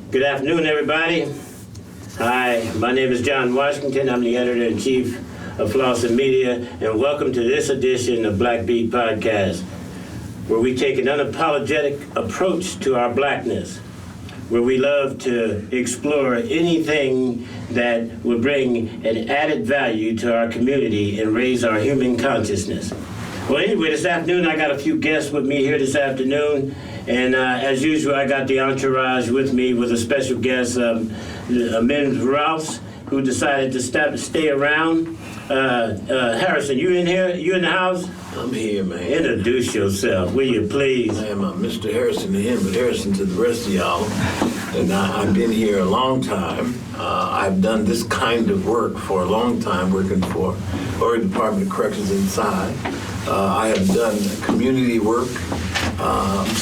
Good afternoon, everybody. Hi, my name is John Washington. I'm the editor-in-chief of Flossin Media, and welcome to this edition of Black Beat Podcast, where we take an unapologetic approach to our blackness, where we love to explore anything that will bring an added value to our community and raise our human consciousness. Well, anyway, this afternoon I got a few guests with me here this afternoon, and as usual, I got the entourage with me with a special guest, Mims Rouse, who decided to stay around. Harrison, you in here? You in the house? I'm here, man. Introduce yourself, will you please? I am Mr. Harrison to him, but Harrison to the rest of y'all. And I've been here a long time. I've done this kind of work for a long time, working for Oregon Department of Corrections inside. I have done community work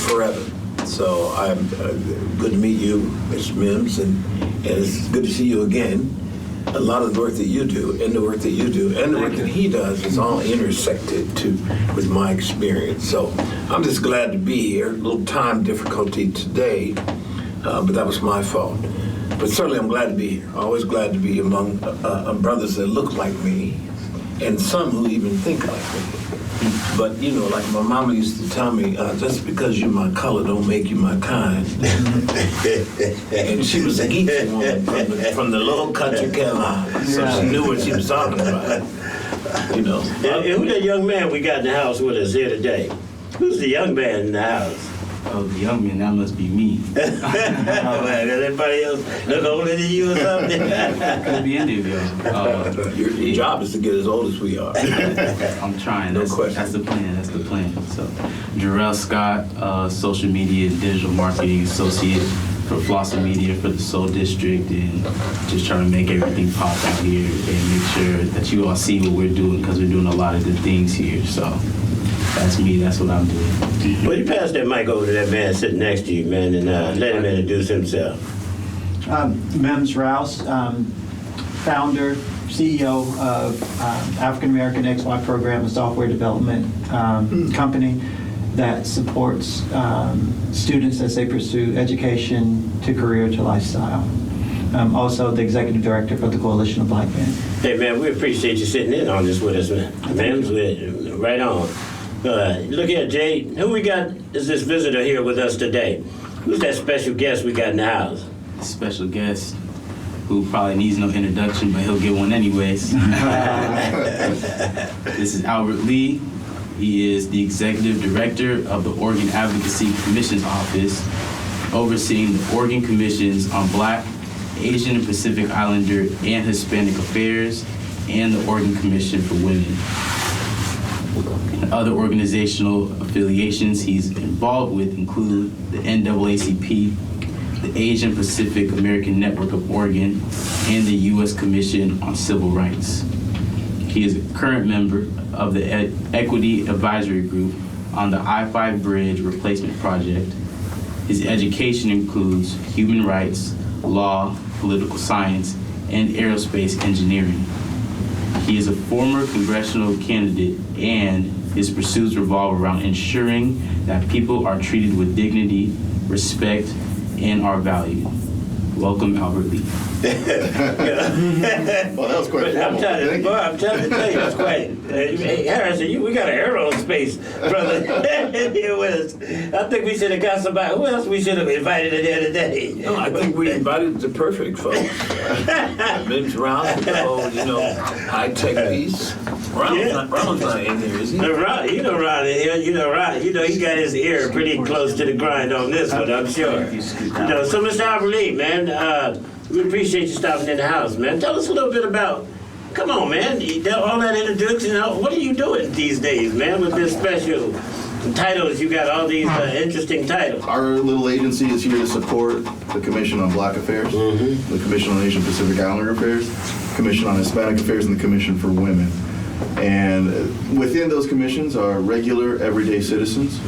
forever. So I'm good to meet you, Mr. Mims, and it's good to see you again. A lot of the work that you do, and the work that you do, and the work that he does is all intersected with my experience. So I'm just glad to be here. A little time difficulty today, but that was my fault. But certainly I'm glad to be here. Always glad to be among brothers that look like me, and some who even think like me. But, you know, like my mama used to tell me, just because you're my color don't make you my kind. And she was a geeky woman from the low country Carolina, so she knew what she was talking about. You know. And who's that young man we got in the house with us here today? Who's the young man in the house? Oh, the young man, that must be me. Does everybody else look older than you or something? Could be any of y'all. Your job is to get as old as we are. I'm trying. No That's the plan. That's the plan. So, Jarrell Scott, social media and digital marketing associate for Flossin Media for the Soul District, and just trying to make everything pop out here and make sure that you all see what we're doing, because we're doing a lot of good things here. So. That's me. That's what I'm doing. Well, you pass that mic over to that man sitting next to you, man, and let him introduce himself. Mims Rouse, founder, CEO of African American XY Program, a software development company that supports students as they pursue education to career to lifestyle. I'm also the executive director for the Coalition of Black Men. Hey, man, we appreciate you sitting in on this with us, man. Mims, right on. Look here, Jay. Who we got is this visitor here with us today? Who's that special guest we got in the house? Special guest who probably needs no introduction, but he'll get one anyways. This is Albert Lee. He is the executive director of the Oregon Advocacy Commission's Office, overseeing the Oregon Commissions on Black, Asian and Pacific Islander and Hispanic Affairs, and the Oregon Commission for Women. Other organizational affiliations he's involved with include the NAACP, the Asian Pacific American Network of Oregon, and the U.S. Commission on Civil Rights. He is a current member of the Equity Advisory Group on the I-5 Bridge Replacement Project. His education includes human rights, law, political science, and aerospace engineering. He is a former congressional candidate, and his pursuits revolve around ensuring that people are treated with dignity, respect, and are valued. Welcome, Albert Lee. Well, that was quite I'm trying to tell you, that's quite. Hey, Harrison, we got an aerospace brother here with us. I think we should have got somebody. Who else we should have invited in here today? No, I think we invited the perfect folks. Mims Rouse, the whole, high-tech piece. Ronald's not in here, is he? Ron in here. Ron, he got his ear pretty close to the grind on this one, I'm sure. So Mr. Albert Lee, man, we appreciate you stopping in the house, man. Tell us a little bit about, come on, man, all that introduction, what are you doing these days, man, with this special titles? You got all these interesting titles. Our little agency is here to support the Commission on Black Affairs, the Commission on Asian Pacific Islander Affairs, Commission on Hispanic Affairs, and the Commission for Women. And within those commissions are regular, everyday citizens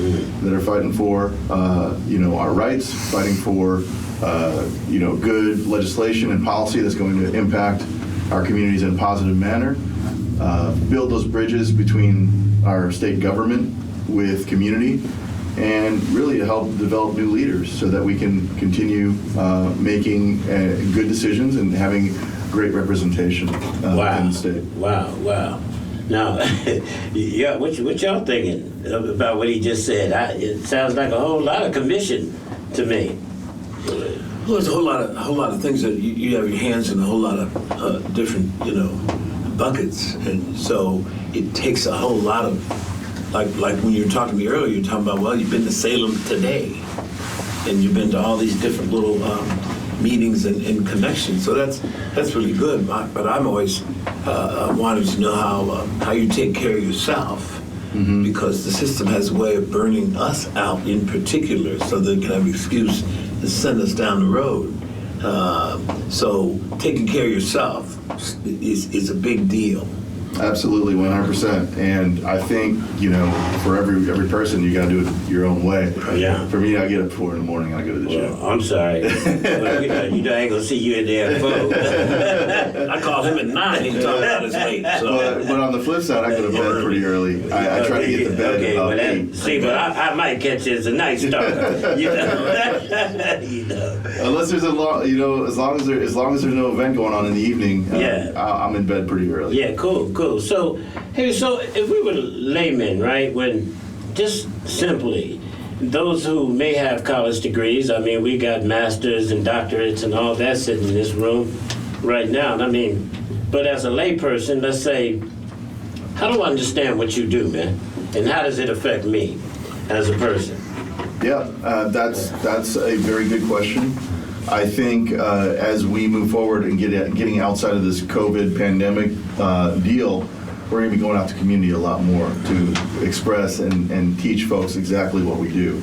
that are fighting for, our rights, fighting for, good legislation and policy that's going to impact our communities in a positive manner, build those bridges between our state government with community, and really to help develop new leaders so that we can continue making good decisions and having great representation in the state. Wow. Now, yeah, what y'all thinking about what he just said? It sounds like a whole lot of commission to me. Well, there's a whole lot of things that you have your hands in, a whole lot of different, buckets, and so it takes a whole lot of, like when you were talking to me earlier, you were talking about, well, you've been to Salem today, and you've been to all these different little meetings and connections. So that's really good. But I'm always wanted to know how you take care of yourself. Mm-hmm. Because the system has a way of burning us out in particular, so they can have an excuse to send us down the road. So taking care of yourself is a big deal. Absolutely, 100%. And I think, for every person, you got to do it your own way. Yeah. For me, I get up 4 in the morning and I go to the gym. Well, I'm sorry. But, I ain't going to see you in there at 4. I call him at 9. He's talking about his weight. So. But on the flip side, I go to bed pretty early. I try to get to bed at about 8. See, but I might catch it as a night stalker. Unless there's as long as there's no event going on in the evening, I'm in bed pretty early. Yeah, cool. So if we were laymen, right, when just simply, those who may have college degrees, I mean, we got masters and doctorates and all that sitting in this room right now. I mean, but as a layperson, let's say, how do I understand what you do, man? And how does it affect me as a person? Yeah, that's a very good question. I think as we move forward and getting outside of this COVID pandemic deal, we're going to be going out to community a lot more to express and teach folks exactly what we do.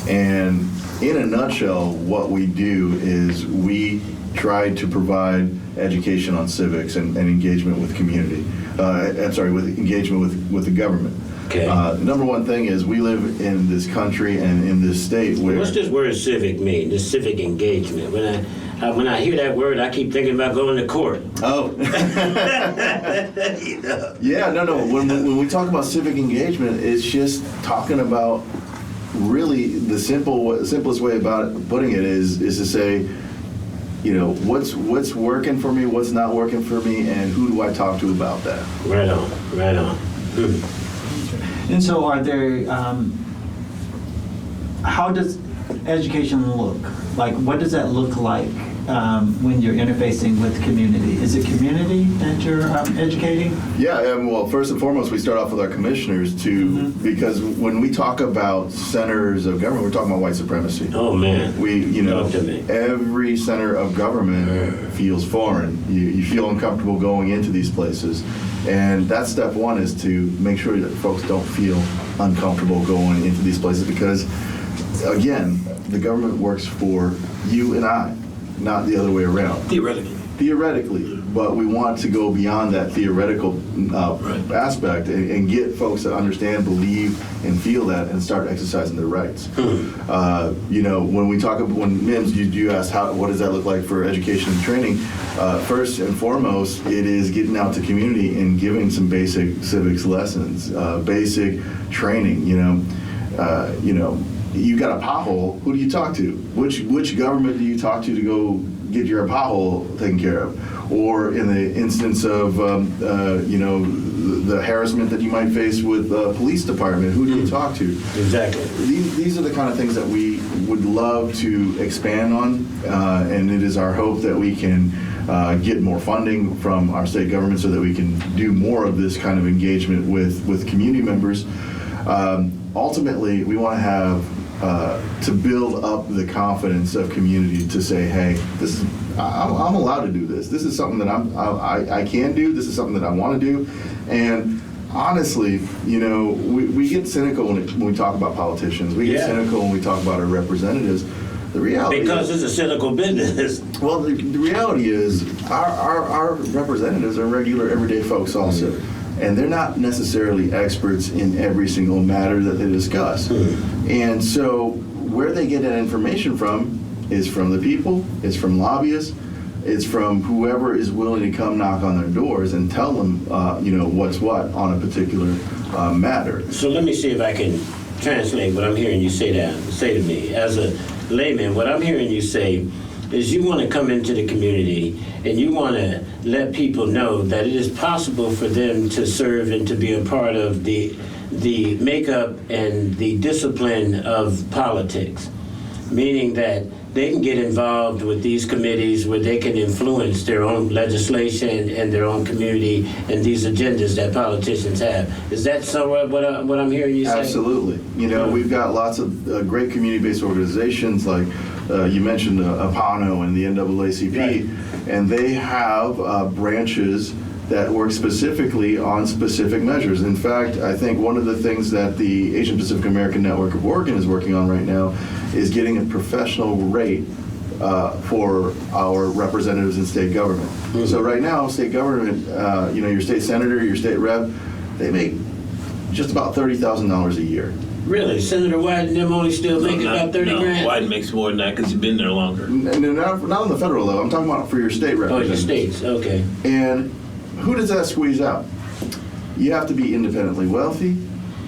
And in a nutshell, what we do is we try to provide education on civics and engagement with community. With engagement with the government. Okay. Number one thing is we live in this country and in this state where... What's this word civic mean, this civic engagement? When I hear that word, I keep thinking about going to court. Oh. Yeah, no. When we talk about civic engagement, it's just talking about really the simplest way about putting it is to say, what's working for me, what's not working for me, and who do I talk to about that? Right on. And so are there, how does education look? Like, what does that look like when you're interfacing with community? Is it community that you're educating? Yeah, well, first and foremost, we start off with our commissioners because when we talk about centers of government, we're talking about white supremacy. Oh, man. Talk to me. Every center of government feels foreign. You feel uncomfortable going into these places. And that's step one, is to make sure that folks don't feel uncomfortable going into these places because, again, the government works for you and I, not the other way around. Theoretically, but we want to go beyond that theoretical aspect and get folks that understand, believe, and feel that and start exercising their rights. When Mims, you asked what does that look like for education and training? First and foremost, it is getting out to community and giving some basic civics lessons, basic training. You got a pothole, who do you talk to? Which government do you talk to go get your pothole taken care of? Or in the instance of, the harassment that you might face with the police department, who do you talk to? Exactly. These are the kind of things that we would love to expand on, and it is our hope that we can get more funding from our state government so that we can do more of this kind of engagement with community members. Ultimately, we want to have to build up the confidence of community to say, hey, I'm allowed to do this. This is something that I can do. This is something that I want to do. And honestly, we get cynical when we talk about politicians. We get cynical when we talk about our representatives. The reality because it's a cynical business. Well, the reality is our representatives are regular, everyday folks also. And they're not necessarily experts in every single matter that they discuss. And so where they get that information from is from the people, it's from lobbyists, it's from whoever is willing to come knock on their doors and tell them, what's what on a particular matter. So let me see if I can translate what I'm hearing you say to me. As a layman, what I'm hearing you say is you want to come into the community and you want to let people know that it is possible for them to serve and to be a part of the makeup and the discipline of politics, meaning that they can get involved with these committees where they can influence their own legislation and their own community and these agendas that politicians have. Is that somewhat what I'm hearing you say? Absolutely. You know, we've got lots of great community-based organizations like you mentioned APANO and the NAACP, Right. and they have branches that work specifically on specific measures. In fact, I think one of the things that the Asian Pacific American Network of Oregon is working on right now is getting a professional rate for our representatives in state government. Mm-hmm. So right now, state government, you know, your state senator, your state rep, they make just about $30,000 a year. Really? Senator Wyden and them only still making about 30 no, grand? Wyden makes more than that because he's been there longer. Not on the federal level. I'm talking about for your state Oh, representatives. your states, okay. And who does that squeeze out? You have to be independently wealthy.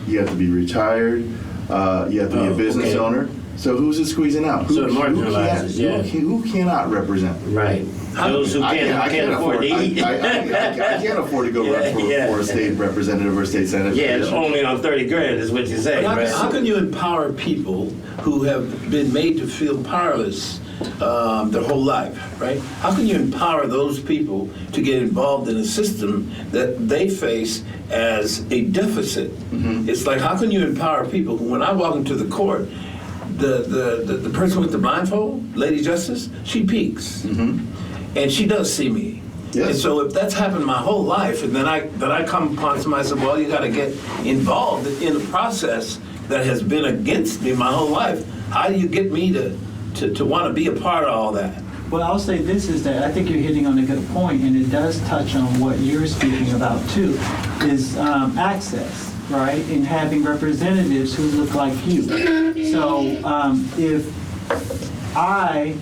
You have to be retired. You have to be a business okay. owner. So who's it squeezing out? So it marginalizes, yeah. Who cannot represent? Right. Those who can't afford to eat. I can't afford to go run for a state representative or state senator. Yeah, it's position. only on 30 grand is what you're saying, But right? how can you empower people who have been made to feel powerless their whole life, right? How can you empower those people to get involved in a system that they face as a deficit? Mm-hmm. It's like, how can you empower people who, when I walk into the court, the person with the blindfold, Lady Justice, she peeks, and she does see me. Yes. And so if that's happened my whole life, and then I come upon somebody and say, well, you got to get involved in a process that has been against me my whole life. How do you get me to want to be a part of all that? Well, I'll say this is that I think you're hitting on a good point, and it does touch on what you're speaking about too, is access, right? And having representatives who look like you. So if I,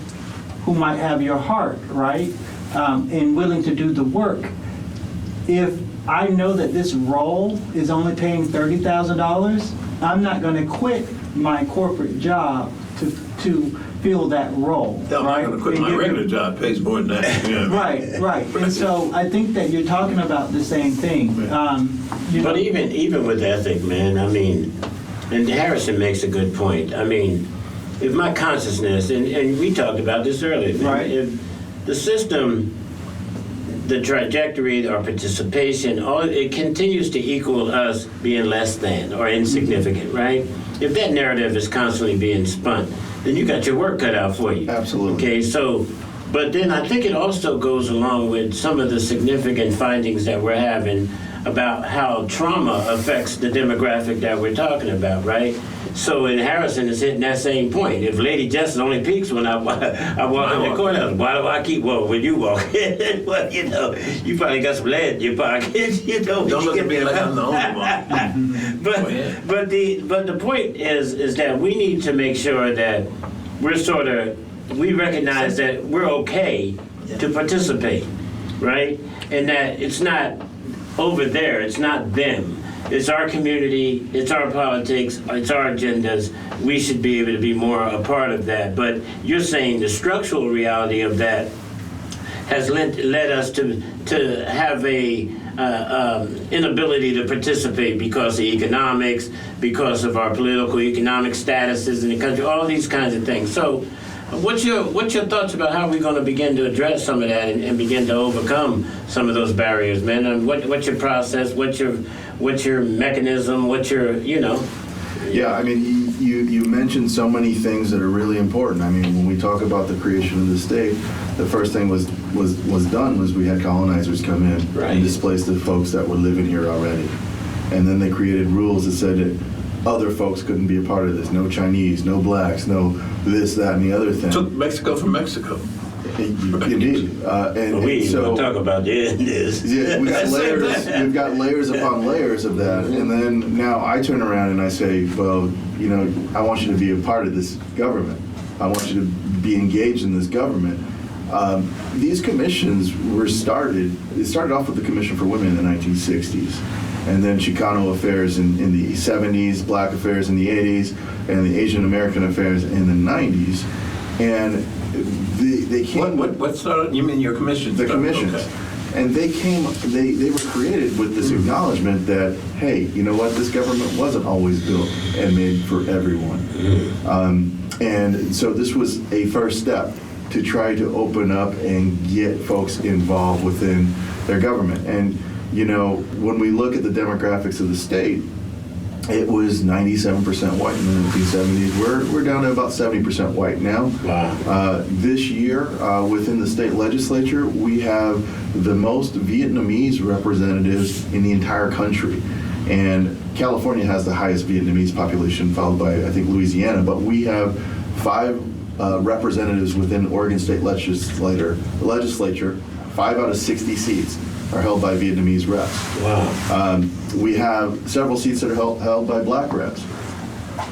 who might have your heart, right, and willing to do the work, if I know that this role is only paying $30,000, I'm not going to quit my corporate job to fill that role. I'm not going to quit my regular job. Pays more than that. Yeah. Right. And so I think that you're talking about the same thing. But even with ethic, man, I mean, and Harrison makes a good point. I mean, if my consciousness, and we talked about this earlier, man, Right. if the system, the trajectory, our participation, all it continues to equal us being less than or insignificant, right? If that narrative is constantly being spun, then you got your work cut out for you. Absolutely. Okay, so, but then I think it also goes along with some of the significant findings that we're having about how trauma affects the demographic that we're talking about, right? So in Harrison is hitting that same point. If Lady Justice only peeks when I walk in the courthouse, why do I keep, well, when you walk in, well, you know, you probably got some lead in your pocket, you know. Don't look at me like I'm the only one. But the point is that we need to make sure that we recognize that we're okay to participate, right? And that it's not over there, it's not them. It's our community, it's our politics, it's our agendas. We should be able to be more a part of that. But you're saying the structural reality of that has led us to have a inability to participate because of economics, because of our political economic statuses in the country, all these kinds of things. So what's your thoughts about how we're going to begin to address some of that and begin to overcome some of those barriers, man? And what's your process? What's your mechanism? What's your, you know? Yeah, I mean, you mentioned so many things that are really important. I mean, when we talk about the creation of the state, the first thing was done was we had colonizers come in and displace the folks that were living here already. And then they created rules that said that other folks couldn't be a part of this. No Chinese, no blacks, no this, that, and the other thing. Took Mexico from Mexico. Indeed. So talk about this. Yeah, we've got layers. We've got layers upon layers of that, and then now I turn around and I say, well, you know, I want you to be a part of this government. I want you to be engaged in this government. These commissions were started. It started off with the Commission for Women in the 1960s, and then Chicano affairs in the 70s, Black affairs in the 80s, and the Asian American affairs in the 90s. And they came. What started? You mean your commissions? The commissions. Okay. And they were created with this acknowledgement that, hey, you know what, this government wasn't always built and made for everyone. And so this was a first step to try to open up and get folks involved within their government. And, you know, when we look at the demographics of the state, it was 97% white in the 1970s. We're down to about 70% white now. Wow. This year, within the state legislature, we have the most Vietnamese representatives in the entire country. And California has the highest Vietnamese population, followed by, I think, Louisiana. But we have 5 representatives within Oregon State Legislature. 5 out of 60 seats are held by Vietnamese reps. Wow. We have several seats that are held by Black reps.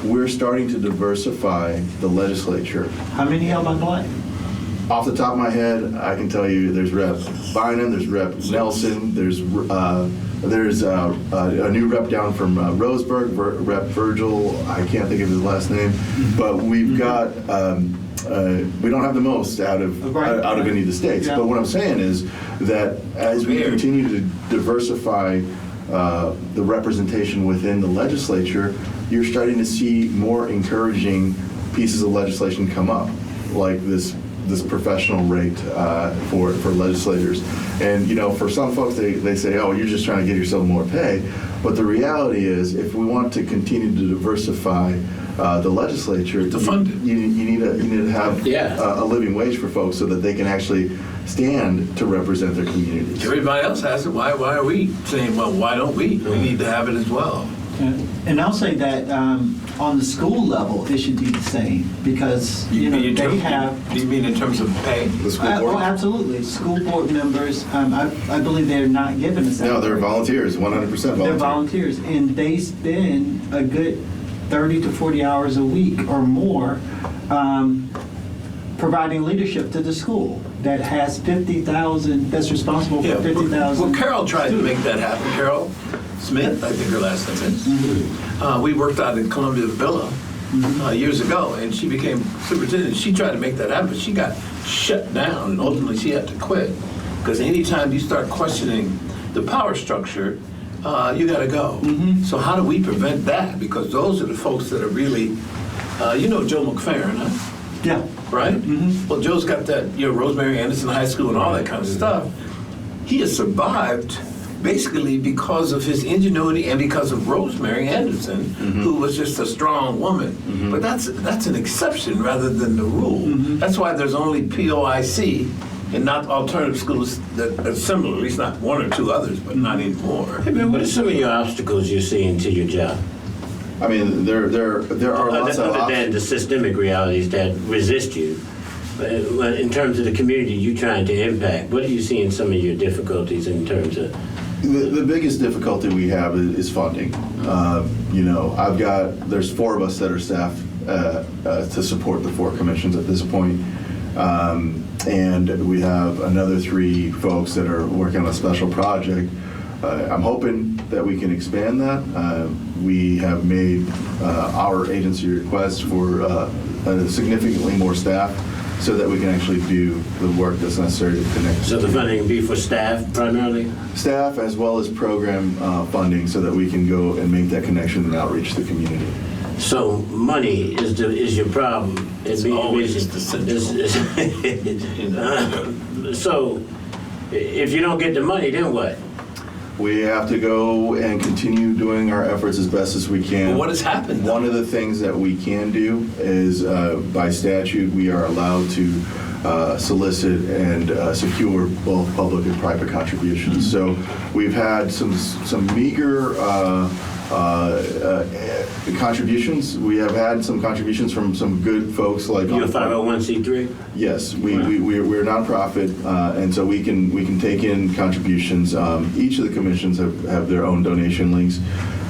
We're starting to diversify the legislature. How many held by Black? Off the top of my head, I can tell you there's Rep. Bynum, there's Rep. Nelson, there's a new rep down from Roseburg, Rep. Virgil. I can't think of his last name, but we've got. We don't have the most out of any of the states. Yeah. But what I'm saying is that as we continue to diversify the representation within the legislature, you're starting to see more encouraging pieces of legislation come up, like this professional rate for legislators. And, you know, for some folks, they say, oh, you're just trying to get yourself more pay. But the reality is, if we want to continue to diversify the legislature, To fund it. you need to have Yeah. a living wage for folks so that they can actually stand to represent their communities. Everybody else has it. Why are we saying, well, why don't we? We need to have it as well. And I'll say that on the school level, it should be the same because you know mean in they terms- have. Do you mean in terms of pay? The school board? Oh, absolutely. School board members, I believe they're not given a salary. No, they're volunteers, 100% volunteers. They're volunteers, and they spend a good 30 to 40 hours a week or more providing leadership to the school that has 50,000, that's responsible for 50,000. Well, Carol tried to make that happen. Carol Smith, I think her last name is. We worked out in Columbia Villa years ago, and she became superintendent. She tried to make that happen, but she got shut down, and ultimately she had to quit. Because anytime you start questioning the power structure, you got to go. So how do we prevent that? Because those are the folks that are really, you know, Joe McFerrin, huh? Yeah. Right? Well, Joe's got that, you know, Rosemary Anderson High School and all that kind of stuff. He has survived basically because of his ingenuity and because of Rosemary Anderson, who was just a strong woman. But that's an exception rather than the rule. That's why there's only POIC and not alternative schools that are similar, at least not one or two others, but not anymore. Hey man, what are some of your obstacles you're seeing to your job? I mean, there are lots of Other than options. the systemic realities that resist you, but in terms of the community you're trying to impact, what are you seeing some of your difficulties in terms of? The biggest difficulty we have is funding. You know, there's 4 of us that are staffed to support the 4 commissions at this point. And we have another 3 folks that are working on a special project. I'm hoping that we can expand that. We have made our agency requests for significantly more staff so that we can actually do the work that's necessary to connect. So the funding will be for staff primarily? Staff as well as program funding so that we can go and make that connection and outreach to the community. So money is your problem. It's always the central. So if you don't get the money, then what? We have to go and continue doing our efforts as best as we can. Well, what has happened, though? One of the things that we can do is, by statute, we are allowed to solicit and secure both public and private contributions. So we've had some meager contributions. We have had some contributions from some good folks like. You're a 501c3? Yes, we're a nonprofit, and so we can take in contributions. Each of the commissions have their own donation links.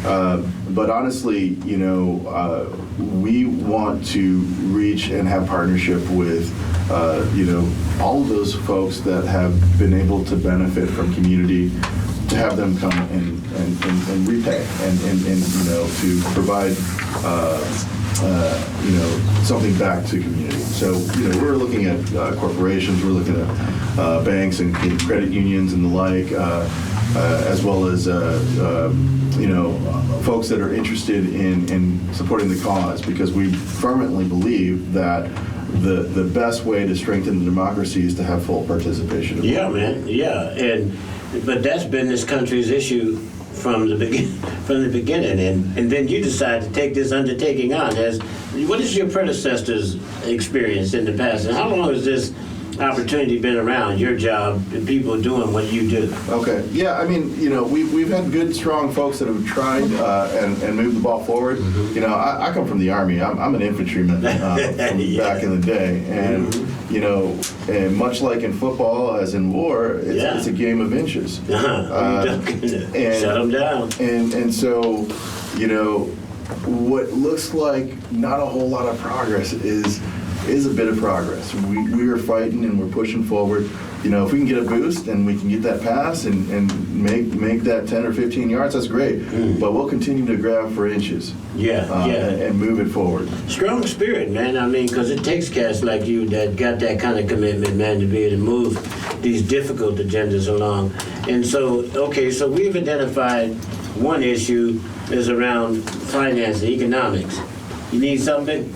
But honestly, you know, we want to reach and have partnership with, you know, all of those folks that have been able to benefit from community to have them come and repay and to provide something back to community. So we're looking at corporations, we're looking at banks and credit unions and the like, as well as folks that are interested in supporting the cause, because we firmly believe that the best way to strengthen the democracy is to have full participation. Yeah, man. Yeah, but that's been this country's issue from the beginning, and then you decide to take this undertaking on. What is your predecessor's experience in the past, and how long has this opportunity been around your job and people doing what you do? Okay. Yeah, I mean, we've had good, strong folks that have tried and moved the ball forward. Mm-hmm. I come from the Army. I'm an infantryman from back in the day. And, and much like in football, as in war, it's a game of inches. Shut them down. And so, what looks like not a whole lot of progress is a bit of progress. We are fighting and we're pushing forward. If we can get a boost and we can get that pass and make that 10 or 15 yards, that's great. But we'll continue to grab for inches. And move it forward. Strong spirit, man. I mean, because it takes cats like you that got that kind of commitment, man, to be able to move these difficult agendas along. And so we've identified one issue is around finance, economics. You need something?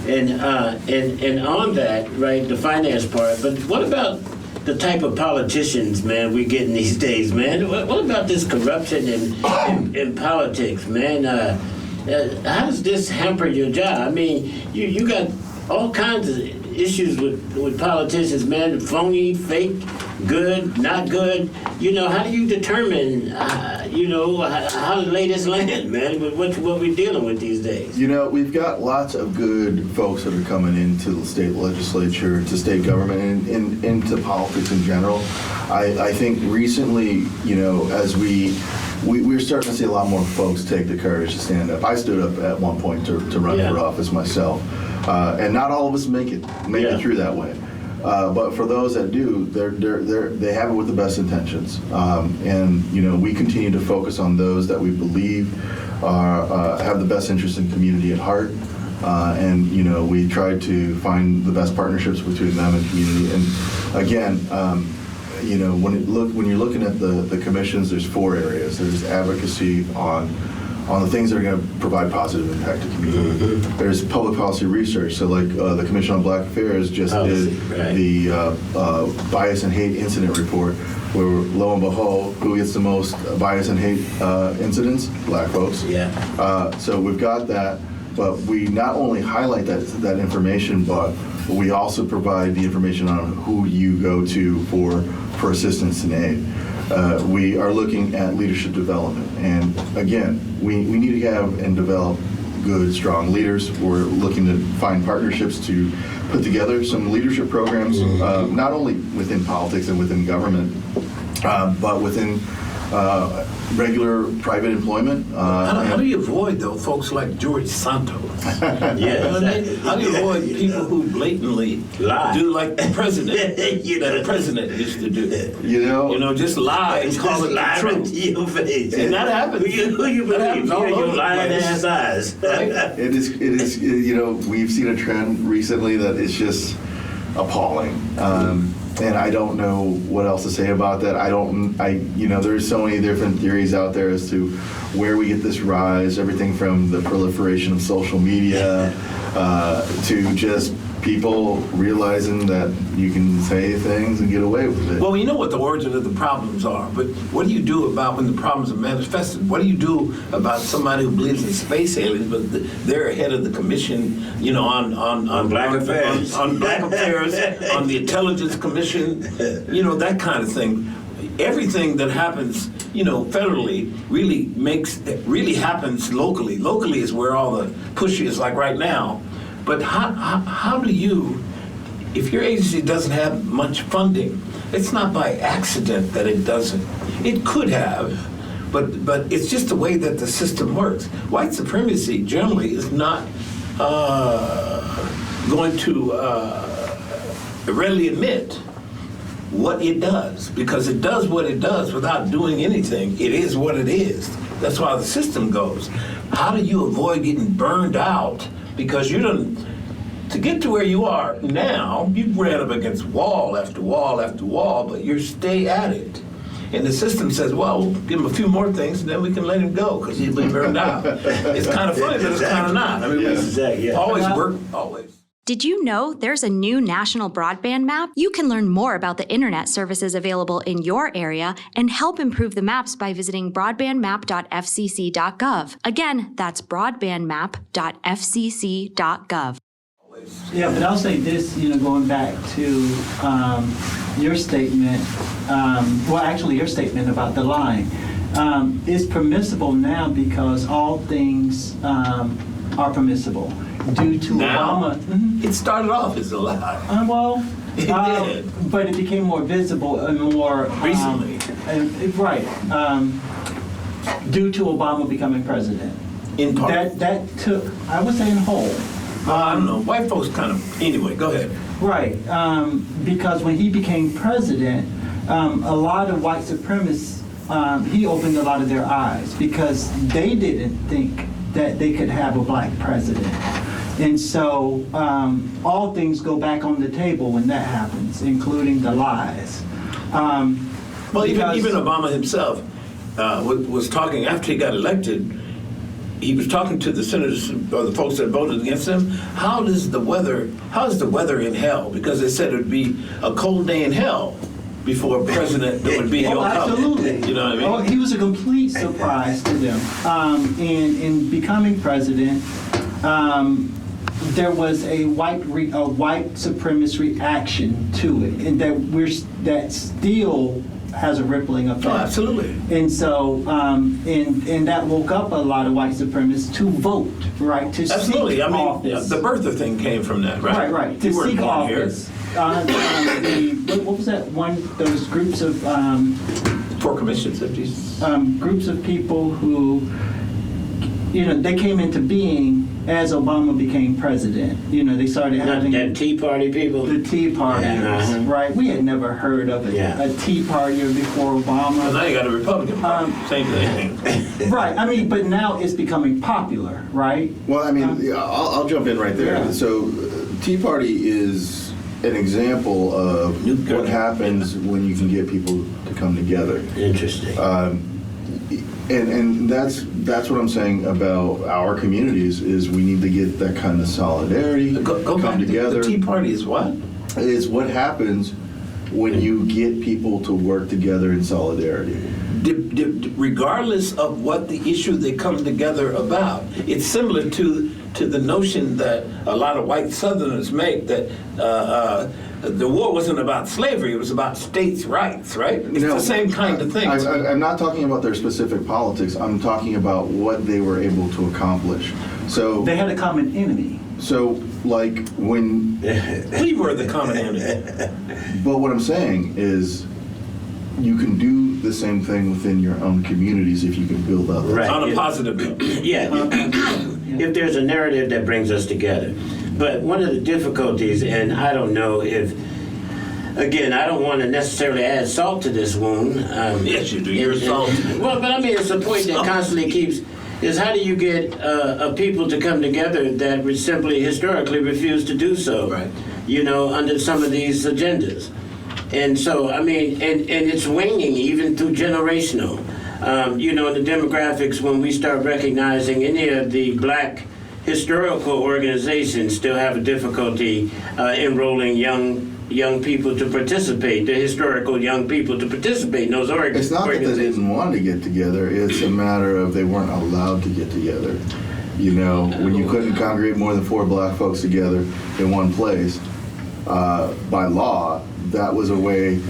And on that, right, the finance part, but what about the type of politicians, man, we're getting these days, man? What about this corruption in politics, man? How does this hamper your job? I mean, you got all kinds of issues with politicians, man, phony, fake, good, not good. How do you determine, how to lay this land, man, with what we're dealing with these days? We've got lots of good folks that are coming into the state legislature, to state government, and into politics in general. I think recently, as we're starting to see a lot more folks take the courage to stand up. I stood up at one point to run for office myself, and not all of us make it through that way. But for those that do, they have it with the best intentions, and we continue to focus on those that we believe have the best interest in community at heart, and we try to find the best partnerships between them and community. And again, when you're looking at the commissions, there's 4 areas. There's advocacy on the things that are going to provide positive impact to community. There's public policy research. So like the Commission on Black Affairs just did the bias and hate incident report, where lo and behold, who gets the most bias and hate incidents? Black folks. So we've got that, but we not only highlight that information, but we also provide the information on who you go to for assistance and aid. We are looking at leadership development, and again, we need to have and develop good, strong leaders. We're looking to find partnerships to put together some leadership programs, not only within politics and within government, but within regular private employment. How do you avoid, though, folks like George Santos? How do you avoid people who blatantly do like the president, that the president used to do? Just lie and call it the truth. To your face. And that happens. Who you believe? Your lying ass eyes. Right? It is. We've seen a trend recently that is just appalling. And I don't know what else to say about that. There's so many different theories out there as to where we get this rise, everything from the proliferation of social media to just people realizing that you can say things and get away with it. Well, we know what the origin of the problems are, but what do you do about when the problems are manifested? What do you do about somebody who believes in space aliens, but they're head of the commission, on Black Affairs, on Black Affairs, on the Intelligence Commission, that kind of thing. Everything that happens, federally really happens locally. Locally is where all the push is, like right now. But how do you, if your agency doesn't have much funding, it's not by accident that it doesn't. It could have, but it's just the way that the system works. White supremacy generally is not going to readily admit what it does, because it does what it does without doing anything. It is what it is. That's why the system goes. How do you avoid getting burned out? Because you don't, to get to where you are now, you've ran up against wall after wall after wall, but you stay at it. And the system says, well, we'll give him a few more things and then we can let him go because he's been burned out. It's kind of funny, but it's kind of not. I mean, we always work, always. Did you know there's a new national broadband map? You can learn more about the internet services available in your area and help improve the maps by visiting broadbandmap.fcc.gov. Again, that's broadbandmap.fcc.gov. Yeah, but I'll say this, going back to your statement, your statement about the line. It's permissible now because all things are permissible due to Now? Obama. It started off as a lie. It did. But it became more visible and more Recently. Due to Obama becoming president. In part. That took, I would say, in whole. I don't know. White folks kind of. Anyway, go ahead. Right, because when he became president, a lot of white supremacists, he opened a lot of their eyes because they didn't think that they could have a black president. And so all things go back on the table when that happens, including the lies. Well, even Obama himself was talking after he got elected. He was talking to the senators or the folks that voted against him. How is the weather in hell? Because they said it would be a cold day in hell before a president that would be your absolutely. You know what I mean? Oh, he was a complete surprise to them. In becoming president, there was a white supremacist reaction to it, and that still has a rippling effect. Oh, absolutely. And so, and that woke up a lot of white supremacists to vote, right? To Absolutely. seek I mean, office. the birther thing came from that, right? Right. To You weren't seek born here. office. What was that one? Those groups of 4 commissions, 50s. groups of people who, they came into being as Obama became president. They started having That Tea Party people? the Tea Partiers, Yeah, right? We had never heard of a Tea Partier before Well, Obama. now you got a Republican Party. Same thing. Right. I mean, but now it's becoming popular, right? Well, I mean, I'll jump in right there. Yeah. So, Tea Party is an example of what happens when you can get people to come together. Interesting. And that's what I'm saying about our communities is we need to get that kind of solidarity, Go come back together. The Tea Party is what? Is what happens when you get people to work together in solidarity. Regardless of what the issue they come together about. It's similar to the notion that a lot of white Southerners make that the war wasn't about slavery, it was about states' rights, right? It's the same kind of thing. I'm not talking about their specific politics. I'm talking about what they were able to accomplish. So They had a common enemy. So, like, when... We were the common enemy. But what I'm saying is you can do the same thing within your own communities if you can build up. Right. On a positive note. Yeah, if there's a narrative that brings us together. But one of the difficulties, and I don't know if, again, I don't want to necessarily add salt to this wound. Yes, you do. You're salty. Well, but I mean, it's a point that constantly keeps, is how do you get a people to come together that would simply historically refuse to do so? Right. Under some of these agendas. And so, I mean, and it's waning even through generational. In the demographics, when we start recognizing any of the black historical organizations still have a difficulty enrolling young people to participate, the historical young people to participate in those It's not that they organizations. didn't want to get together. It's a matter of they weren't allowed to get together. When you couldn't congregate more than 4 black folks together in one place, by law, that was a way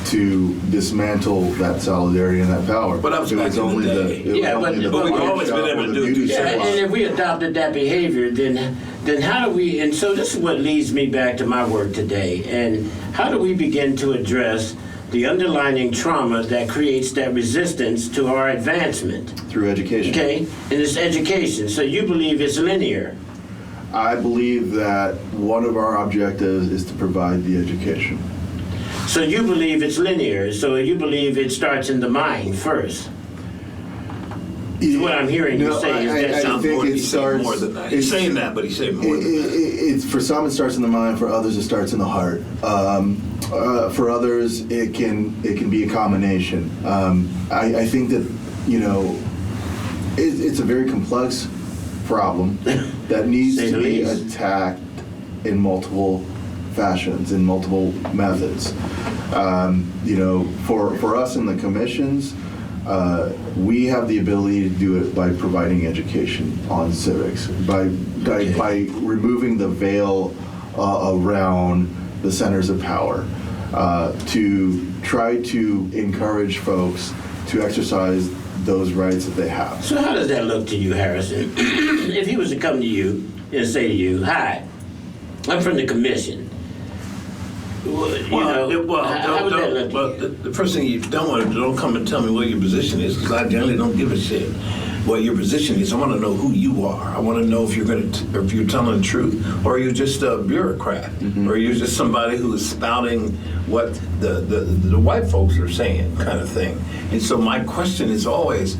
to dismantle that solidarity and that power. But that was back in the only day. It was Yeah, only but the we've barber always been shop able or to the do beauty this. Yeah, salon. and if we adopted that behavior, then how do we, and so this is what leads me back to my work today, and how do we begin to address the underlying trauma that creates that resistance to our advancement? Through education. Okay, and it's education. So you believe it's linear. I believe that one of our objectives is to provide the education. So you believe it's linear. So you believe it starts in the mind first. Is what I'm hearing you say. Is that I sounds think more, it starts. more than that. He's saying that, but he's saying more than that. It's for some it starts in the mind. For others, it starts in the heart. For others, it can be a combination. I think that it's a very complex problem that needs Say to the be least. attacked in multiple fashions, in multiple methods. For us in the commissions, we have the ability to do it by providing education on civics, by removing the veil around the centers of power, to try to encourage folks to exercise those rights that they have. So how does that look to you, Harrison? If he was to come to you and say to you, "Hi, I'm from the commission." How would that look to you? The first thing you don't come and tell me what your position is, because I generally don't give a shit what your position is. I want to know who you are. I want to know if you're if you're telling the truth, or you're just a bureaucrat, or you're just somebody who is spouting what the white folks are saying, kind of thing. And so my question is always,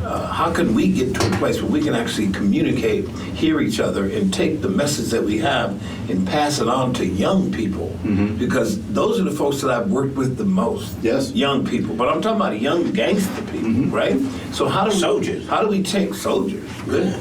how can we get to a place where we can actually communicate, hear each other, and take the message that we have and pass it on to young people? Because those are the folks that I've worked with the most. Yes. Young people. But I'm talking about young gangster people, right? So how do we take soldiers? Good.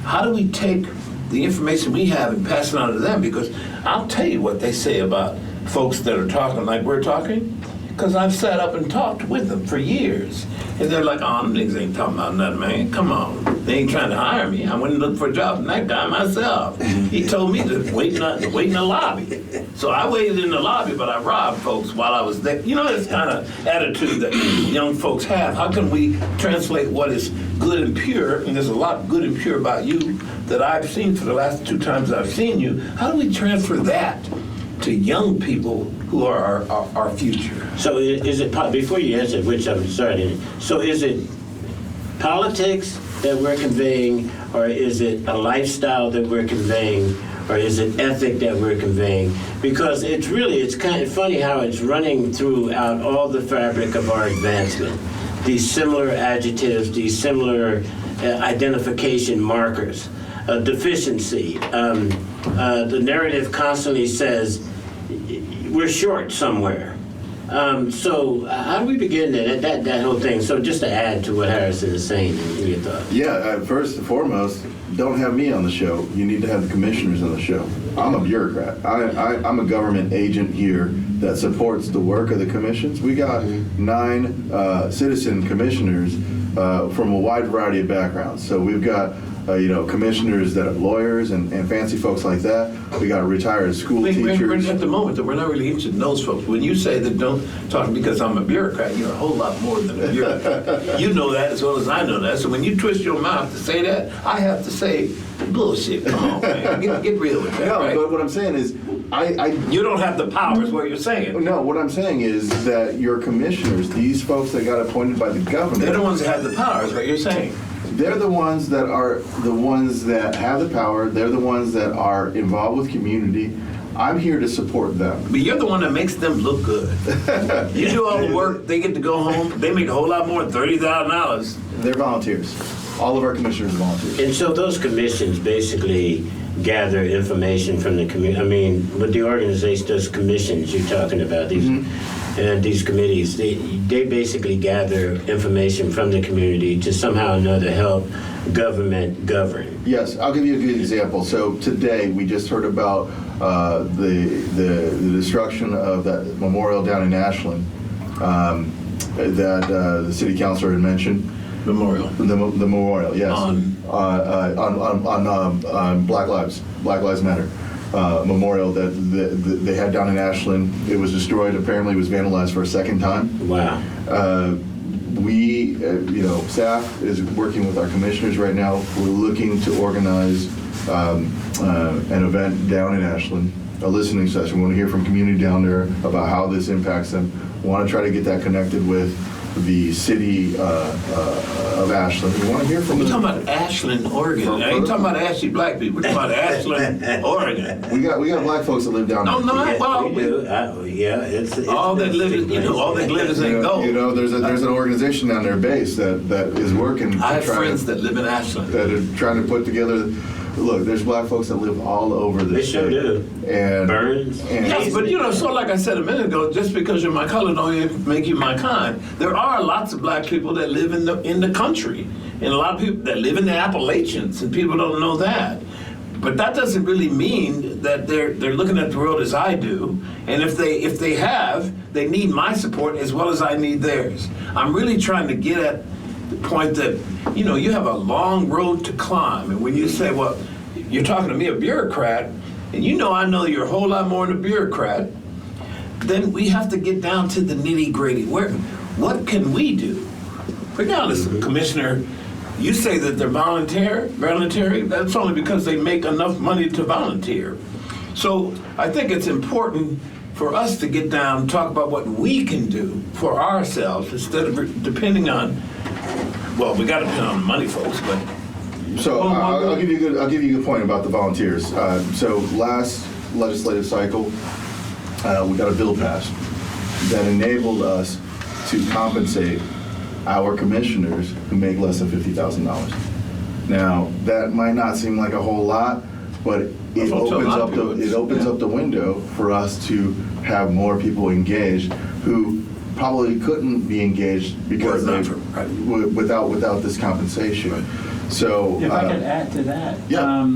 How do we take the information we have and pass it on to them? Because I'll tell you what they say about folks that are talking like we're talking. Because I've sat up and talked with them for years. And they're like, oh, them niggas ain't talking about nothing, man. Come on. They ain't trying to hire me. I went and looked for a job from that guy myself. He told me to wait in the lobby. So I waited in the lobby, but I robbed folks while I was there. This kind of attitude that young folks have. How can we translate what is good and pure? And there's a lot good and pure about you that I've seen for the last 2 times I've seen you. How do we transfer that to young people who are our future? So is it, before you answer, which I'm sorry, so is it politics that we're conveying, or is it a lifestyle that we're conveying, or is it ethic that we're conveying? Because it's kind of funny how it's running throughout all the fabric of our advancement. These similar adjectives, these similar identification markers, deficiency. The narrative constantly says we're short somewhere. So how do we begin that whole thing? So just to add to what Harrison is saying, in your thoughts. Yeah, first and foremost, don't have me on the show. You need to have the commissioners on the show. I'm a bureaucrat. I'm a government agent here that supports the work of the commissions. We got 9 citizen commissioners from a wide variety of backgrounds. So we've got commissioners that are lawyers and fancy folks like that. We got retired school teachers. At the moment, that we're not really interested in those folks. When you say that don't talk because I'm a bureaucrat, you're a whole lot more than a bureaucrat. You know that as well as I know that. So when you twist your mouth to say that, I have to say, bullshit. Come on, man. Get real with that. No, right? but what I'm saying is, you don't have the power, is what you're saying. No, what I'm saying is that your commissioners, these folks that got appointed by the government, They're the ones that have the power, is what you're saying. they're the ones that have the power. They're the ones that are involved with community. I'm here to support them. But you're the one that makes them look good. You do all the work, they get to go home, they make a whole lot more than $30,000. They're volunteers. All of our commissioners are volunteers. And so those commissions basically gather information from the community. I mean, what the organization does, commissions you're talking about, these and these committees, they basically gather information from the community to somehow or another help government govern. Yes, I'll give you a good example. So today we just heard about the destruction of that memorial down in Ashland that the city councilor had mentioned. Memorial. The memorial, yes. On Black Lives Matter memorial that they had down in Ashland. It was destroyed. Apparently, it was vandalized for a second time. Wow. We, staff is working with our commissioners right now. We're looking to organize an event down in Ashland, a listening session. We want to hear from community down there about how this impacts them. We want to try to get that connected with the city of Ashland. We want to hear from We're the. talking about Ashland, Oregon. I ain't talking about Ashley Black people. We're talking about Ashland, Oregon. We got black folks that live down there. No, Yes, well, we do. It's all that live, all that glitters ain't gold. You know, there's an organization down there based that is working to I have try friends to, that live in Ashland. that are trying to put together. Look, there's black folks that live all over the They state. sure do. And Burns. And Yes, but so like I said a minute ago, just because you're my color don't make you my kind. There are lots of black people that live in the country, and a lot of people that live in the Appalachians, and people don't know that. But that doesn't really mean that they're looking at the world as I do. And if they need my support as well as I need theirs. I'm really trying to get at the point that, you have a long road to climb. And when you say, well, you're talking to me, a bureaucrat, and I know you're a whole lot more than a bureaucrat, then we have to get down to the nitty-gritty. What can we do? Regardless, Commissioner, you say that they're voluntary. That's only because they make enough money to volunteer. So I think it's important for us to get down and talk about what we can do for ourselves instead of depending on, well, we got to depend on the money, folks, but So I'll give you a good point about the volunteers. So last legislative cycle, we got a bill passed that enabled us to compensate our commissioners who make less than $50,000. Now that might not seem like a whole lot, but it opens up the window for us to have more people engaged who probably couldn't be engaged because without this compensation. Right. So If I could add to that. Yeah.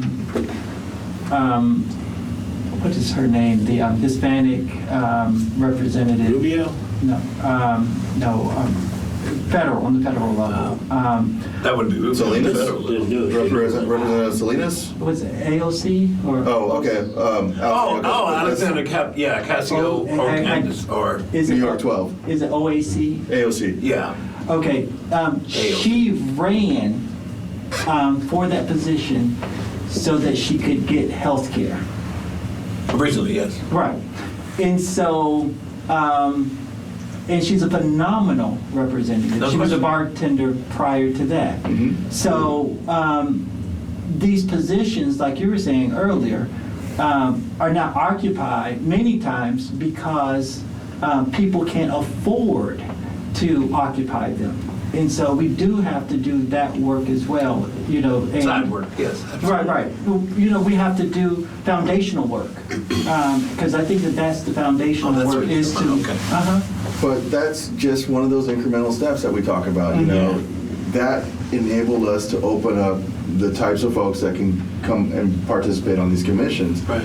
What is her name? The Hispanic representative. Rubio? Federal, on the federal level. that would be Salinas? Representative Salinas? Was it AOC or? Oh, okay. Alexander Ocasio or Is New it, York 12. Is it OAC? AOC. yeah. Okay, she ran for that position so that she could get health care. Originally, yes. Right. And so, and she's a phenomenal representative. No She was a question. bartender prior to that. Mhm. So, these positions, like you were saying earlier, are not occupied many times because people can't afford to occupy them. And so we do have to do that work as well, and Side work, yes. Right. We have to do foundational work, because I think that's the foundational Oh, that's work what you're is to. talking about, okay. But that's just one of those incremental steps that we talk about, That enabled us to open up the types of folks that can come and participate on these commissions. Right.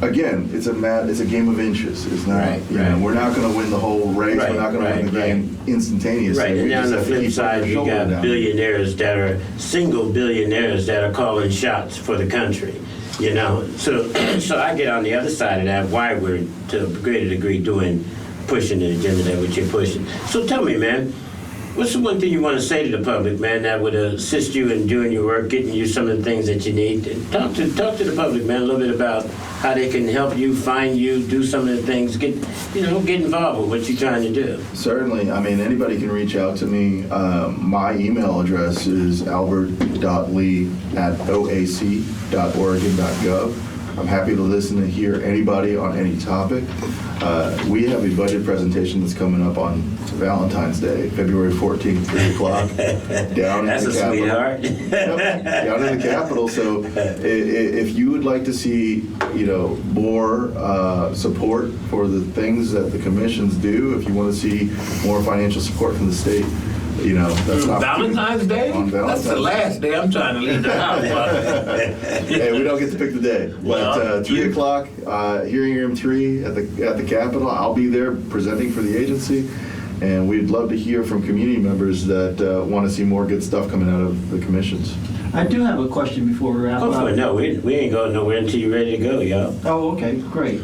Again, it's a game of inches. It's not, Right. we're not going to win the whole race. We're not going to win the game instantaneously. Right, and We then on just the have to flip keep side, our you shoulder got down. billionaires that are single billionaires that are calling shots for the country. So I get on the other side of that. Why we're to a greater degree pushing the agenda that you're pushing. So tell me, man, what's the one thing you want to say to the public, man, that would assist you in doing your work, getting you some of the things that you need? Talk to the public, man, a little bit about how they can help you, find you, do some of the things, get involved with what you're trying to do. Certainly. I mean, anybody can reach out to me. My email address is albert.lee@oac.oregon.gov. I'm happy to listen and hear anybody on any topic. We have a budget presentation that's coming up on Valentine's Day, February 14th, 3 o'clock, down That's in a the Capitol. sweetheart. Yep, down in the Capitol. So if you would like to see, more support for the things that the commissions do, if you want to see more financial support from the state, that's not Valentine's Day? On Valentine's That's the last day I'm trying to leave the house. Hey, we don't get to pick the day. Well, But 3 o'clock, hearing room 3 at the Capitol. I'll be there presenting for the agency, and we'd love to hear from community members that want to see more good stuff coming out of the commissions. I do have a question before we wrap Go for it. up. No, we ain't going nowhere until you're ready to go, y'all. Oh, okay, great.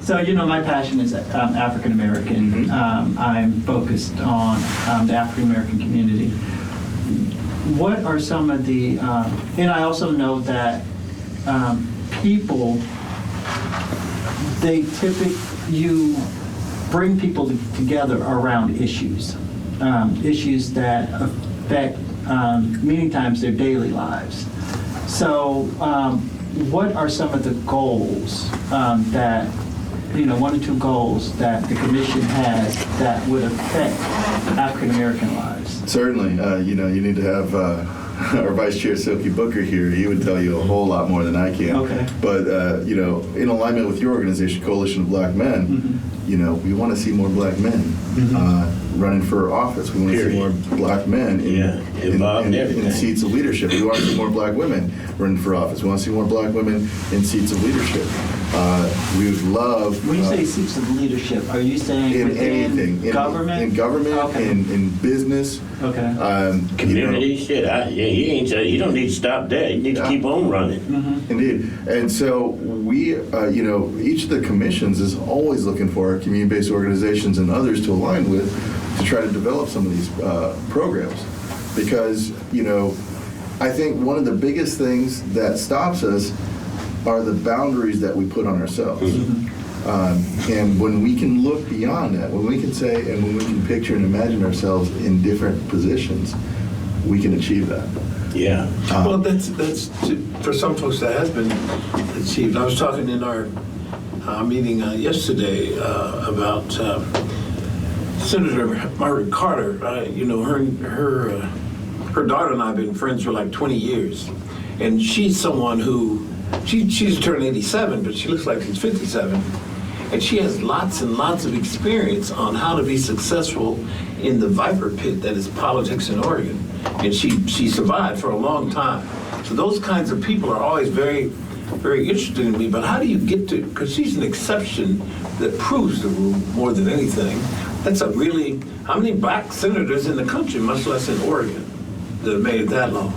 So, my passion is African American. I'm focused on the African American community. What are some of the, and I also know that people, they typically, bring people together around issues, issues that affect many times their daily lives. So what are some of the goals that, 1 or 2 goals that the commission has that would affect African American lives? Certainly, you need to have our Vice Chair Silky Booker here. He would tell you a whole lot more than I can. Okay. But in alignment with your organization, Coalition of Black Men, we want to see more black men running for office. We want to see more black men involved in everything. in seats of leadership. We want to see more black women running for office. We want to see more black women in seats of leadership. We would love. When you say seats of leadership, are you saying in within anything, government? in government, Okay. in business, Okay. Community, shit. He don't need to stop there. He needs to keep on running. Indeed. And so we, each of the commissions is always looking for community-based organizations and others to align with to try to develop some of these programs. Because, I think one of the biggest things that stops us are the boundaries that we put on ourselves. And when we can look beyond that, when we can say, and when we can picture and imagine ourselves in different positions, we can achieve that. Yeah. Well, that's for some folks that has been achieved. I was talking in our meeting yesterday about Senator Margaret Carter. Her daughter and I have been friends for like 20 years, and she's someone who she's turned 87, but she looks like she's 57. And she has lots and lots of experience on how to be successful in the viper pit that is politics in Oregon. And she survived for a long time. So those kinds of people are always very, very interesting to me. But how do you get to, because she's an exception that proves the rule more than anything. That's how many black senators in the country, much less in Oregon, that have made it that long?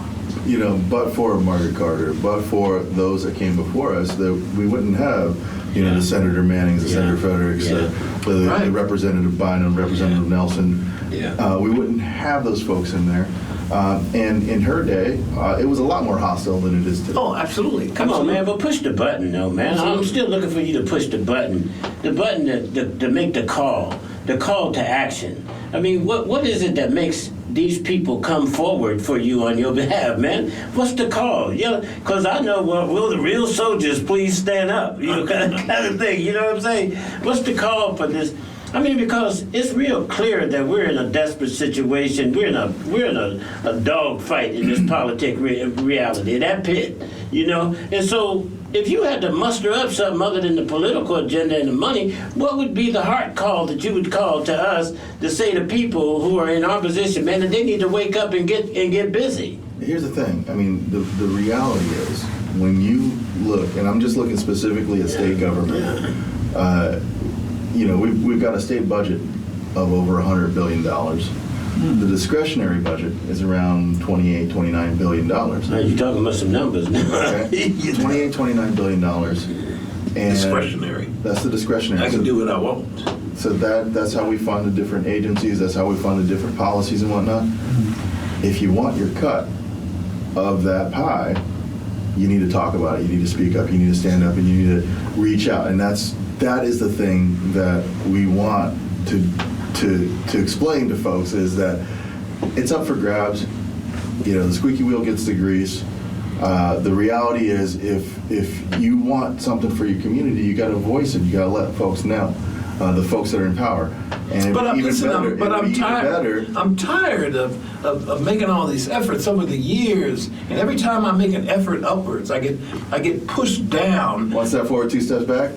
But for Margaret Carter, but for those that came before us, that we wouldn't have, the Senator Mannings, the Senator Fredericks, the Representative Bynum, Representative Nelson. We wouldn't have those folks in there. And in her day, it was a lot more hostile than it is today. Oh, absolutely. Come on, man, but push the button, though, man. Absolutely. I'm still looking for you to push the button to make the call to action. I mean, what is it that makes these people come forward for you on your behalf, man? What's the call? Because I know, will the real soldiers please stand up? Kind of thing. You know what I'm saying? What's the call for this? I mean, because it's real clear that we're in a desperate situation. We're in a dog fight in this politic reality, that pit, And so, if you had to muster up something other than the political agenda and the money, what would be the heart call that you would call to us to say to people who are in our position, man, that they need to wake up and get busy? Here's the thing. I mean, the reality is, when you look, and I'm just looking specifically at state government, we've got a state budget of over $100 billion. The discretionary budget is around $28-29 billion. Now, you're talking about some numbers now. Okay. $28-29 billion. And Discretionary. That's the discretionary. I can do what I want. So that's how we fund the different agencies. That's how we fund the different policies and whatnot. If you want your cut of that pie, you need to talk about it. You need to speak up. You need to stand up, and you need to reach out. And that is the thing that we want to explain to folks, is that it's up for grabs. The squeaky wheel gets the grease. The reality is, if you want something for your community, you got to voice it. You got to let folks know, the folks that are in power. And I'm tired. I'm tired of making all these efforts over the years, and every time I make an effort upwards, I get pushed down. One step forward, 2 steps back.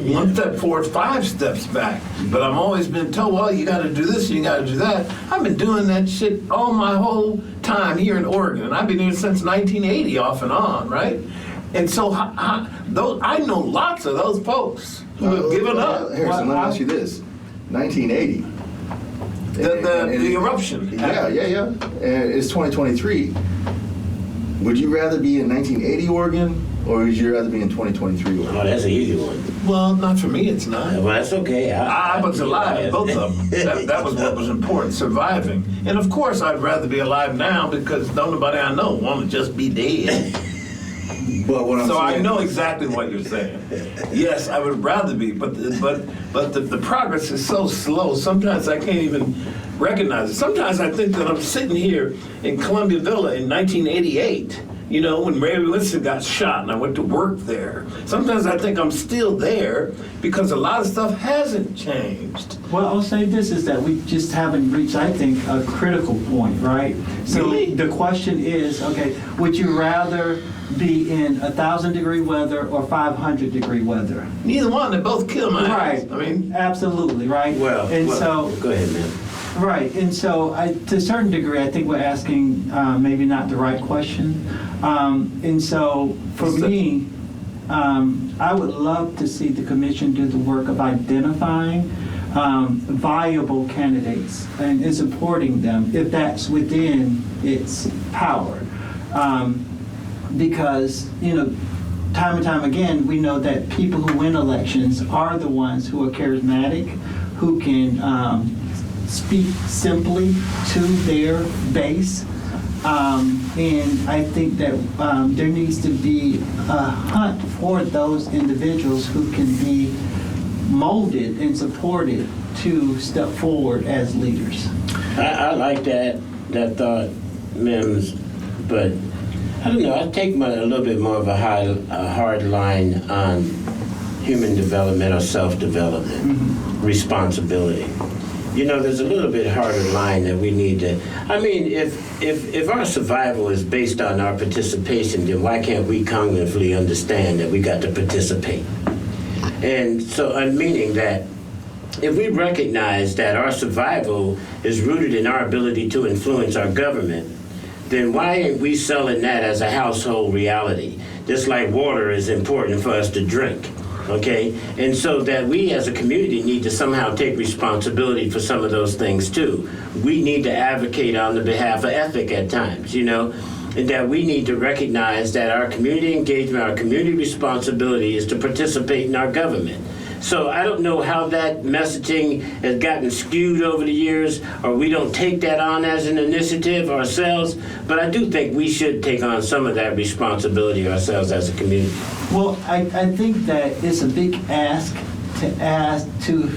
1 step forward, 5 steps back. But I've always been told, well, you got to do this, you got to do that. I've been doing that shit all my whole time here in Oregon, and I've been doing it since 1980, off and on, right? And so I know lots of those folks who have given up. Harrison, let me ask you this: 1980. The eruption. Yeah. And it's 2023. Would you rather be in 1980 Oregon, or would you rather be in 2023 Oregon? Oh, that's an easy one. Well, not for me, it's not. Well, that's okay. I was alive in both of them. That was what was important, surviving. And of course, I'd rather be alive now, because nobody I know want to just be dead. But what I'm So I saying know is- exactly what you're saying. Yes, I would rather be, but the progress is so slow. Sometimes I can't even recognize it. Sometimes I think that I'm sitting here in Columbia Villa in 1988. You know, when Mary Winston got shot and I went to work there. Sometimes I think I'm still there because a lot of stuff hasn't changed. Well, I'll say this is that we just haven't reached, I think, a critical point, right? So Really? the question is, okay, would you rather be in 1,000-degree weather or 500-degree weather? Neither one, they both kill my ass. Right. I mean, Absolutely, right? Well, so go ahead, man. right, and so to a certain degree, I think we're asking maybe not the right question. And so for me, I would love to see the commission do the work of identifying viable candidates and supporting them if that's within its power. Because, you know, time and time again, we know that people who win elections are the ones who are charismatic, who can speak simply to their base. And I think that there needs to be a hunt for those individuals who can be molded and supported to step forward as leaders. I like that thought, Mims, but I don't know. I take a little bit more of a hard line on human development or self-development, responsibility. You know, there's a little bit harder line that we need to. I mean, if our survival is based on our participation, then why can't we cognitively understand that we got to participate? And so, meaning that if we recognize that our survival is rooted in our ability to influence our government, then why ain't we selling that as a household reality? Just like water is important for us to drink, okay? And so that we as a community need to somehow take responsibility for some of those things too. We need to advocate on the behalf of ethic at times, you know? And that we need to recognize that our community engagement, our community responsibility is to participate in our government. So I don't know how that messaging has gotten skewed over the years, or we don't take that on as an initiative ourselves, but I do think we should take on some of that responsibility ourselves as a community. Well, I think that it's a big ask to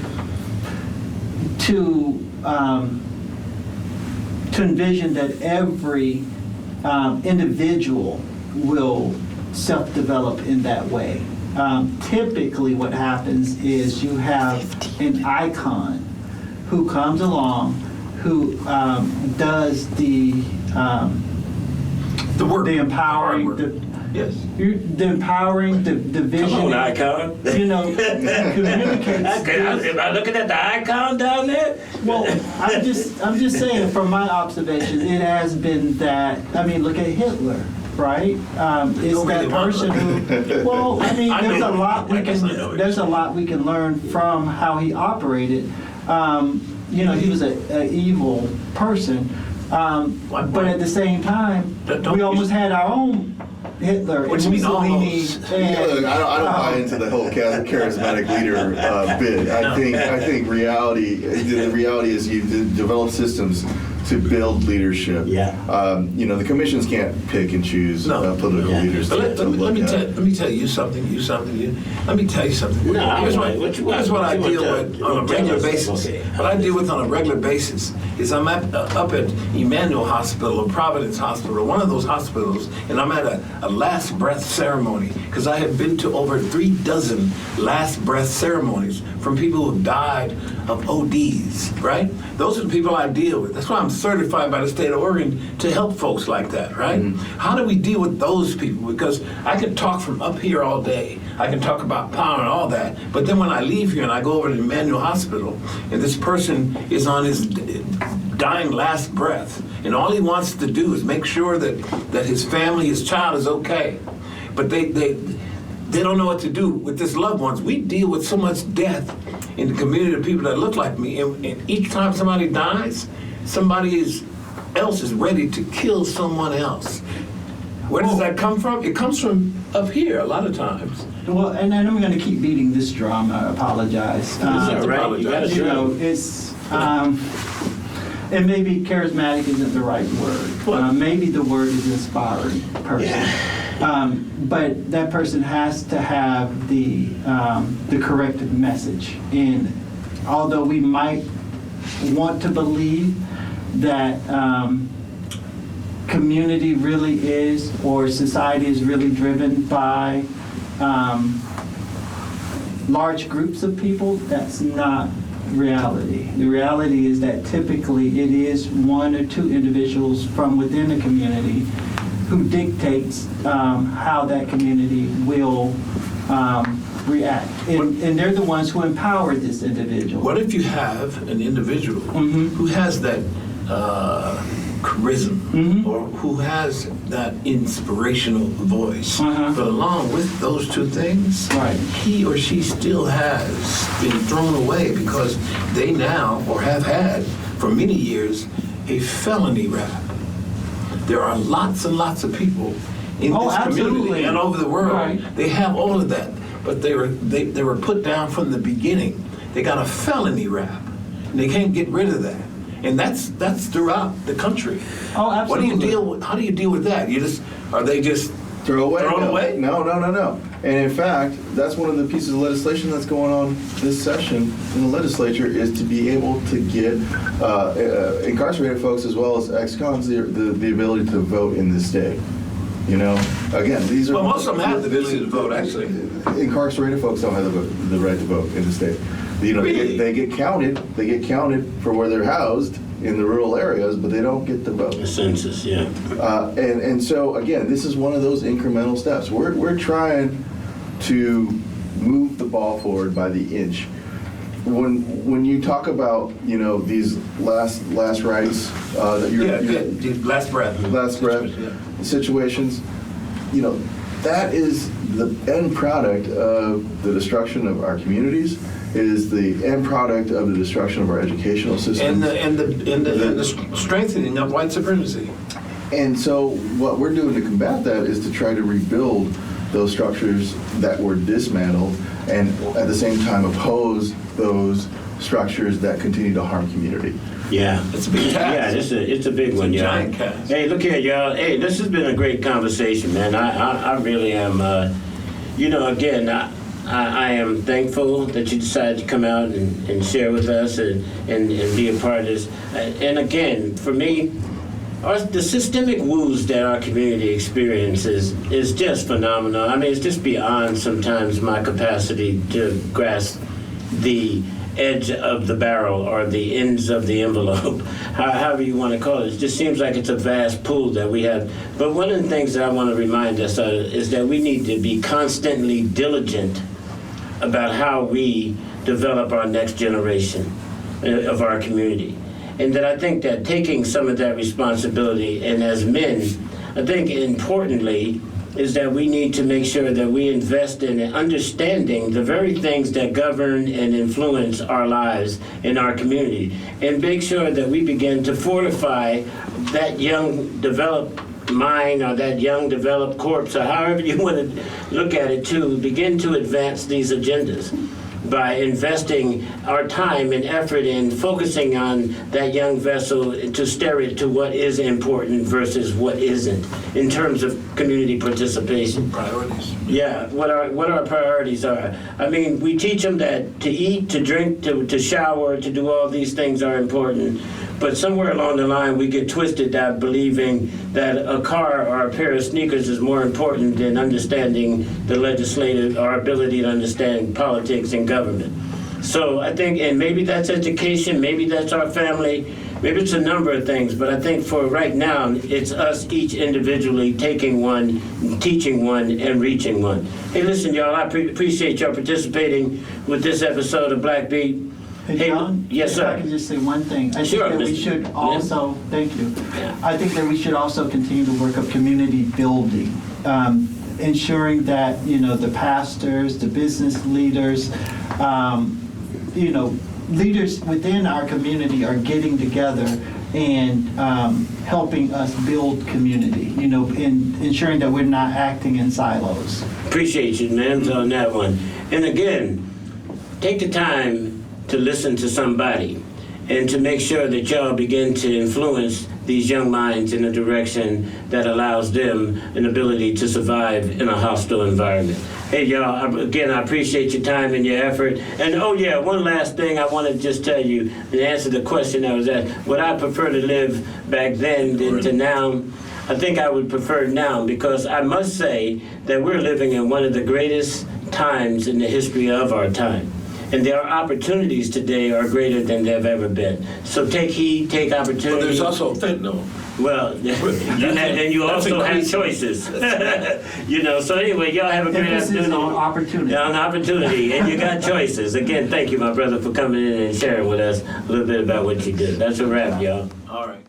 envision that every individual will self-develop in that way. Typically what happens is you have an icon who comes along, who does the work. the empowering, hard work. Yes. the empowering, the vision. Come on, icon. You know, communicates. Am I looking at the icon down there? Well, I'm just saying from my observations, it has been that. I mean, look at Hitler, right? It's that person who. Well, I mean, there's a lot we can. There's a lot we can learn from how he operated. You know, he was an evil person, but at the same time, we almost had our own Hitler What and do you mean Mussolini. almost? And, I don't buy into the whole charismatic leader bit. I think reality. The reality is you develop systems to build leadership. Yeah. You know, the commissions can't pick and choose political Yeah. leaders. But to let me look at. tell you something. Let me tell you something. No, I Here's want- what, what you want- here's what I what you deal want with to- on a tell regular us. basis. Okay. What I deal with on a regular basis is I'm up at Emmanuel Hospital or Providence Hospital, one of those hospitals, and I'm at a last breath ceremony because I have been to over 36 last breath ceremonies from people who have died of ODs, right? Those are the people I deal with. That's why I'm certified by the state of Oregon to help folks like that, right? How do we deal with those people? Because I can talk from up here all day. I can talk about power and all that. But then when I leave here and I go over to Emmanuel Hospital and this person is on his dying last breath and all he wants to do is make sure that his family, his child is okay. But they don't know what to do with this loved ones. We deal with so much death in the community of people that look like me. And each time somebody dies, somebody else is ready to kill someone else. Where does that come from? It comes from up here a lot of times. well, and I'm going to keep beating this drum. I apologize. It's all right. You gotta You know, try. it's and maybe charismatic isn't the right word. Maybe the word is inspiring person. But that person has to have the correct message. And although we might want to believe that community really is, or society is really driven by large groups of people, that's not reality. The reality is that typically it is one or two individuals from within the community who dictates how that community will react. And they're the ones who empower this individual. What if you have an individual Mm-hmm. who has that charisma, Mm-hmm. or who has that inspirational voice, Uh-huh. but along with those two things, Right. he or she still has been thrown away because they now, or have had for many years, a felony rap. There are lots and lots of people in Oh, this community absolutely. and over the world. Right. They have all of that, but they were put down from the beginning. They got a felony rap, and they can't get rid of that. And that's throughout the country. Oh, What do you absolutely. deal with? How do you deal with that? Are they just Throw away? Thrown No. away? No. And in fact, that's one of the pieces of legislation that's going on this session in the legislature, is to be able to get incarcerated folks as well as ex-cons the ability to vote in this state. You know, again, these are... Well, most of them have the ability to vote, actually. Incarcerated folks don't have the right to vote in the state. You know, Really? they get counted for where they're housed in the rural areas, but they don't get to vote. The census, yeah. And so again, this is one of those incremental steps. We're trying to move the ball forward by the inch. When you talk about, you know, these last rites that last breath. last breath Yeah. situations, you know, that is the end product of the destruction of our communities. It is the end product of the destruction of our educational system. And the strengthening of white supremacy. And so what we're doing to combat that is to try to rebuild those structures that were dismantled, and at the same time oppose those structures that continue to harm community. Yeah. It's a big task. Yeah, it's a big It's a one, y'all. giant task. Hey, look here, y'all. Hey, this has been a great conversation, man. I really am, you know, again, I am thankful that you decided to come out and share with us and be a part of this. And again, for me, the systemic woes that our community experiences is just phenomenal. I mean, it's just beyond sometimes my capacity to grasp the edge of the barrel or the ends of the envelope, however you want to call it. It just seems like it's a vast pool that we have. But one of the things that I want to remind us of is that we need to be constantly diligent about how we develop our next generation of our community. And that I think that taking some of that responsibility, and as men, I think importantly, is that we need to make sure that we invest in understanding the very things that govern and influence our lives in our community, and make sure that we begin to fortify that young developed mind or that young developed corpse, or however you want to look at it, to begin to advance these agendas by investing our time and effort in focusing on that young vessel to steer it to what is important versus what isn't in terms of community participation. Priorities. Yeah, what our priorities are. I mean, we teach them that to eat, to drink, to shower, to do all these things are important. But somewhere along the line, we get twisted that believing that a car or a pair of sneakers is more important than understanding the legislative, our ability to understand politics and government. So I think, and maybe that's education, maybe that's our family, maybe it's a number of things, but I think for right now, it's us each individually taking one, teaching one, and reaching one. Hey, listen, y'all, I appreciate y'all participating with this episode of Black Beat. Hey, John? Yes, If sir. I can just say one thing. I Sure, think that we Mr. should also, thank you. Yeah. I think that we should also continue to work up community building, ensuring that, you know, the pastors, the business leaders, you know, leaders within our community are getting together and helping us build community, you know, and ensuring that we're not acting in silos. Appreciate you, man, on that one. And again, take the time to listen to somebody and to make sure that y'all begin to influence these young minds in a direction that allows them an ability to survive in a hostile environment. Hey, y'all, again, I appreciate your time and your effort. And, oh, yeah, one last thing I want to just tell you and answer the question I was asked. Would I prefer to live back then than to now? I think I would prefer now, because I must say that we're living in one of the greatest times in the history of our time. And their opportunities today are greater than they've ever been. So take heed, take opportunity. But there's also fentanyl. Well, you also have choices. You know, so anyway, y'all have a great Emphasis afternoon. on opportunity. Yeah, on opportunity, and you got choices. Again, thank you, my brother, for coming in and sharing with us a little bit about what you do. That's a wrap, y'all. All right.